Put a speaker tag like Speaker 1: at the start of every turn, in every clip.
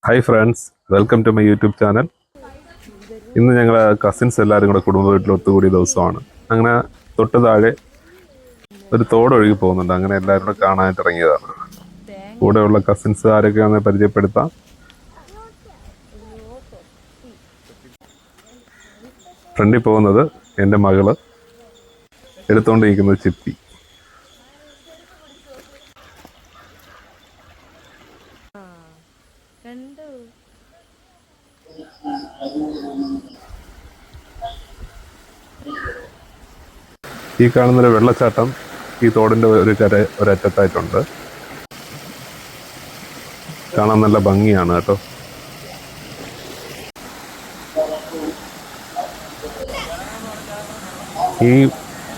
Speaker 1: Hi friends, welcome to my YouTube channel. ഇന്ന് ഞങ്ങൾ cousins എല്ലാവരും കൂടെ കുടുംബ വീട്ടിൽ ഒത്തുകൂടിയ ദിവസമാണ്. അങ്ങനെ തൊട്ട് താഴെ ഒരു തോടൊഴുകി പോകുന്നുണ്ട്. അങ്ങനെ എല്ലാവരും കൂടെ കാണാനായിട്ട് ഇറങ്ങിയതാണ്. കൂടെയുള്ള കസിൻസ് ആരൊക്കെയാണെന്ന് പരിചയപ്പെടുത്താം. ഫ്രണ്ടിൽ പോകുന്നത് എൻ്റെ മകള്, എടുത്തുകൊണ്ടിരിക്കുന്നത് ചിപ്പി. ഈ കാണുന്നൊരു വെള്ളച്ചാട്ടം ഈ തോടിൻ്റെ ഒരറ്റത്തായിട്ടുണ്ട്. കാണാൻ നല്ല ഭംഗിയാണ് കേട്ടോ. ഈ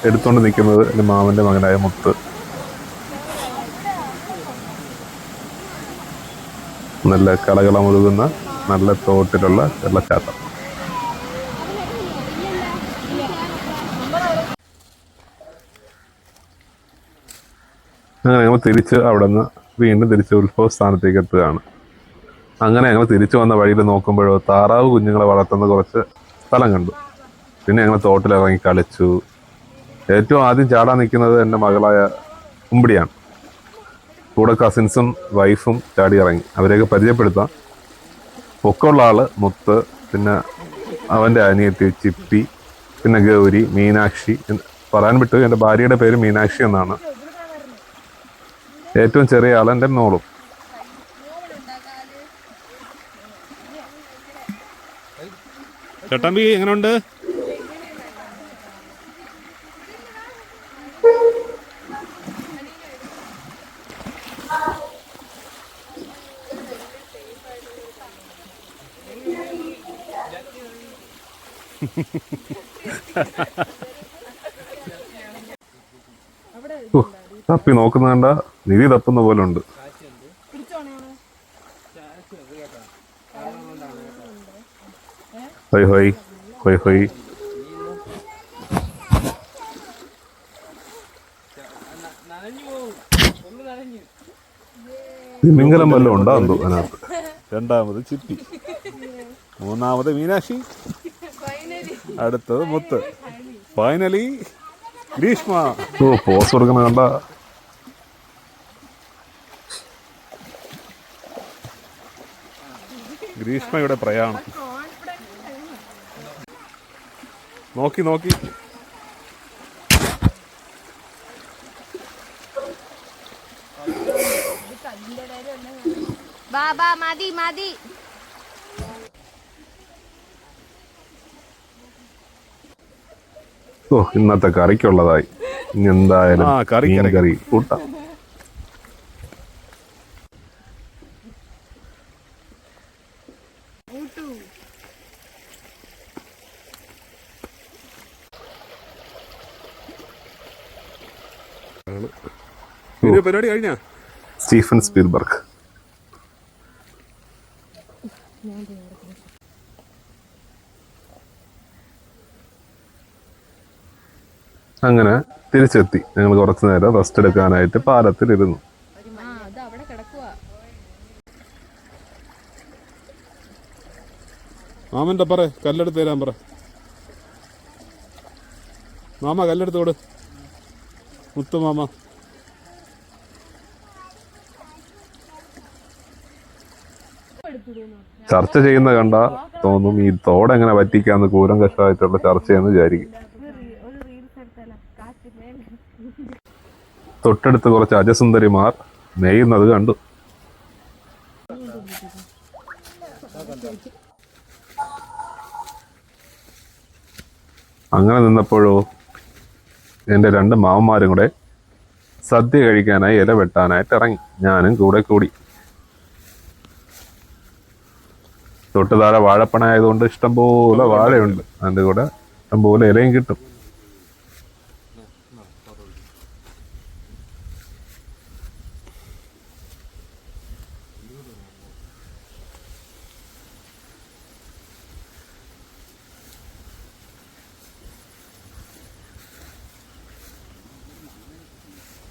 Speaker 1: എടുത്തുകൊണ്ട് നിൽക്കുന്നത് എൻ്റെ മാമൻ്റെ മകനായ മുത്ത്. നല്ല കളകളമൊഴുകുന്ന നല്ല തോട്ടിലുള്ള വെള്ളച്ചാട്ടം. അങ്ങനെ ഞങ്ങൾ തിരിച്ച് അവിടെ നിന്ന് വീണ്ടും തിരിച്ച് ഉത്ഭവ സ്ഥാനത്തേക്ക് എത്തുകയാണ്. അങ്ങനെ ഞങ്ങൾ തിരിച്ചു വന്ന വഴിയിൽ നോക്കുമ്പോഴോ താറാവ് കുഞ്ഞുങ്ങളെ വളർത്തുന്ന കുറച്ച് സ്ഥലം കണ്ടു. പിന്നെ ഞങ്ങൾ തോട്ടിലിറങ്ങി കളിച്ചു. ഏറ്റവും ആദ്യം ചാടാൻ നിൽക്കുന്നത് എൻ്റെ മകളായ കുമ്പിടിയാണ്. കൂടെ കസിൻസും വൈഫും ചാടി ഇറങ്ങി. അവരെയൊക്കെ പരിചയപ്പെടുത്താം. പൊക്കമുള്ള ആള് മുത്ത്, പിന്നെ അവൻ്റെ അനിയത്തി ചിപ്പി, പിന്നെ ഗൗരി, മീനാക്ഷി. പറയാൻ വിട്ടു, എൻ്റെ ഭാര്യയുടെ പേര് മീനാക്ഷി എന്നാണ്. ഏറ്റവും ചെറിയ ആൾ എൻ്റെ മോളും. ചട്ടമ്പി എങ്ങനെയുണ്ട്? തപ്പി നോക്കുന്ന കണ്ട നിധി തപ്പുന്ന പോലെ ഉണ്ട്. ഹൊയ് ഹൊയ് ഹൊയ് ഹൊയ്. തിമിംഗലം വല്ലതും ഉണ്ടാകുന്നു അതിനകത്ത്. രണ്ടാമത് ചിപ്പി, മൂന്നാമത് മീനാക്ഷി, അടുത്തത് മുത്ത്, ഫൈനലി ഗ്രീഷ്മ. പോസ് കൊടുക്കുന്ന കണ്ട. ഗ്രീഷ്മയുടെ പ്രയാണം നോക്കി നോക്കി.
Speaker 2: മതി മതി.
Speaker 1: ഓ, ഇന്നത്തെ കറിക്കുള്ളതായി. ഇനി എന്തായാലും കറി കൂട്ടാം.
Speaker 3: പരിപാടി കഴിഞ്ഞ
Speaker 1: സ്റ്റീഫൻ സ്പീൽബർഗ്. അങ്ങനെ തിരിച്ചെത്തി. ഞങ്ങൾ കുറച്ചു നേരം റെസ്റ്റ് എടുക്കാനായിട്ട് പാലത്തിലിരുന്നു.
Speaker 3: മാമന്റെ പറ കല്ലെടുത്ത് തരാൻ പറ. മാമ കല്ലെടുത്തോട്, മുത്തു മാമ.
Speaker 1: ചർച്ച ചെയ്യുന്ന കണ്ട തോന്നും ഈ തോടെങ്ങനെ പറ്റിക്കാന്ന് കൂരം കഷമായിട്ടുള്ള ചർച്ചയെന്ന് വിചാരിക്കും. തൊട്ടടുത്ത് കുറച്ച് അജസുന്ദരിമാർ മേയുന്നത് കണ്ടു. അങ്ങനെ നിന്നപ്പോഴോ എൻ്റെ രണ്ട് മാവന്മാരും കൂടെ സദ്യ കഴിക്കാനായി ഇല വെട്ടാനായിട്ട് ഇറങ്ങി. ഞാനും കൂടെ കൂടി. തൊട്ട് താഴെ വാഴപ്പണ ആയതുകൊണ്ട് ഇഷ്ടംപോലെ വാഴയുണ്ട്. അതിൻ്റെ കൂടെ ഇഷ്ടംപോലെ ഇലയും കിട്ടും.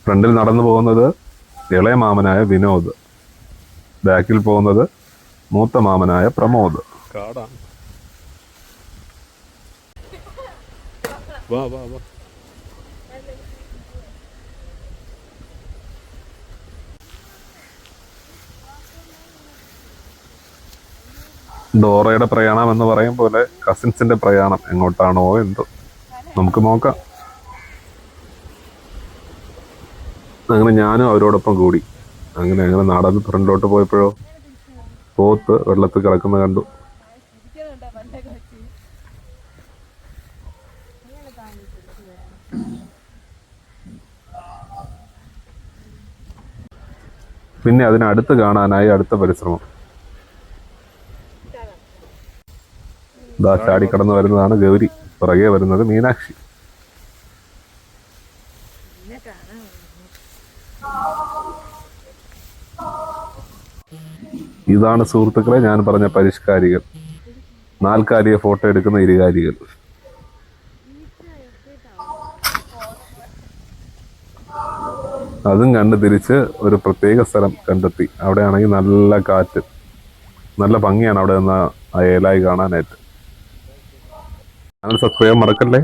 Speaker 1: ഫ്രണ്ടിൽ നടന്നു പോകുന്നത് ഇളയ മാമനായ വിനോദ്. ബാക്കിൽ പോകുന്നത് മൂത്ത മാമനായ പ്രമോദ്.
Speaker 3: കാടാ. വാ വാ വാ.
Speaker 1: ഡോറയുടെ പ്രയാണം എന്ന് പറയും പോലെ കസിൻസിന്റെ പ്രയാണം എങ്ങോട്ടാണോ എന്തോ, നമുക്ക് നോക്കാം. അങ്ങനെ ഞാനും അവരോടൊപ്പം കൂടി. അങ്ങനെ നടന്ന് ഫ്രണ്ടിലോട്ട് പോയപ്പോഴോ പോത്ത് വെള്ളത്തിൽ കിടക്കുന്ന കണ്ടു. പിന്നെ അതിനടുത്ത് കാണാനായി അടുത്ത പരിശ്രമം. ദാ ചാടിക്കടന്ന് വരുന്നതാണ് ഗൗരി, പുറകെ വരുന്നത് മീനാക്ഷി. ഇതാണ് സുഹൃത്തുക്കളെ ഞാൻ പറഞ്ഞ പരിഷ്കാരികൾ, നാൽക്കാലിയെ ഫോട്ടോ എടുക്കുന്ന ഇരുകാലികൾ. അതും കണ്ട് തിരിച്ച് ഒരു പ്രത്യേക സ്ഥലം കണ്ടെത്തി. അവിടെയാണെങ്കിൽ നല്ല കാറ്റ്, നല്ല ഭംഗിയാണ് അവിടെ നിന്ന് ആ ഏലായി കാണാനായിട്ട്. ചാനൽ സബ്സ്ക്രൈബ് മറക്കല്ലേ.